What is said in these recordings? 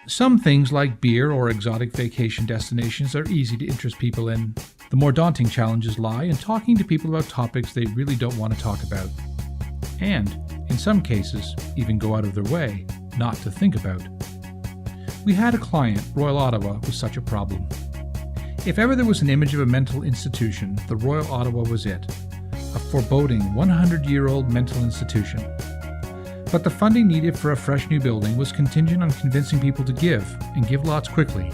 Some things like beer or exotic vacation destinations are easy to interest people in. The more daunting challenges lie in talking to people about topics they really don't want to talk about. And, in some cases, even go out of their way not to think about. We had a client, Royal Ottawa, with such a problem. If ever there was an image of a mental institution, the Royal Ottawa was it. A foreboding 100-year-old mental institution. But the funding needed for a fresh new building was contingent on convincing people to give, and give lots quickly.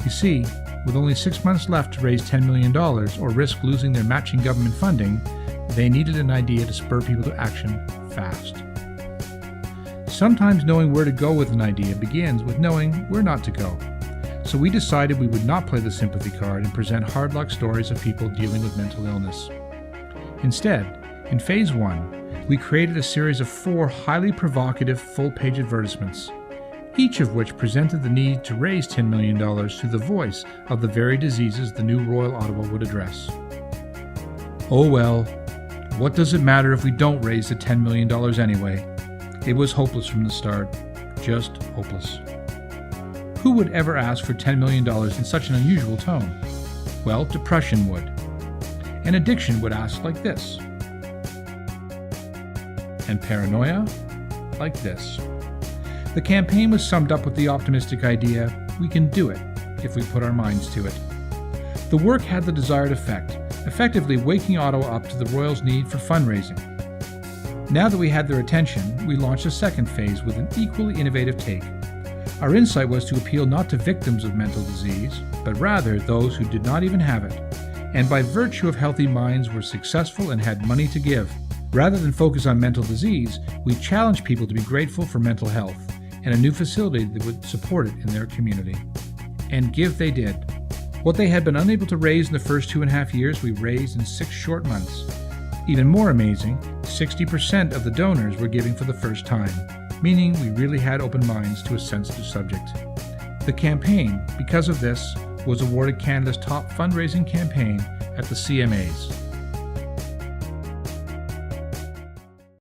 You see, with only 6 months left to raise $10 million or risk losing their matching government funding, they needed an idea to spur people to action fast. Sometimes knowing where to go with an idea begins with knowing where not to go. So we decided we would not play the sympathy card and present hard luck stories of people dealing with mental illness. Instead, in Phase 1, we created a series of 4 highly provocative full-page advertisements, each of which presented the need to raise $10 million through the voice of the very diseases the new Royal Ottawa would address. Oh well, what does it matter if we don't raise the $10 million anyway? It was hopeless from the start, just hopeless. Who would ever ask for $10 million in such an unusual tone? Well, depression would. And addiction would ask like this. And paranoia, like this. The campaign was summed up with the optimistic idea, we can do it if we put our minds to it. The work had the desired effect, effectively waking Ottawa up to the Royals' need for fundraising. Now that we had their attention, we launched a second phase with an equally innovative take. Our insight was to appeal not to victims of mental disease, but rather those who did not even have it, and by virtue of healthy minds were successful and had money to give. Rather than focus on mental disease, we challenged people to be grateful for mental health and a new facility that would support it in their community. And give they did. What they had been unable to raise in the first 2.5 years, we raised in 6 short months. Even more amazing, 60% of the donors were giving for the first time, meaning we really had open minds to a sensitive subject. The campaign, because of this, was awarded Canada's top fundraising campaign at the CMAs.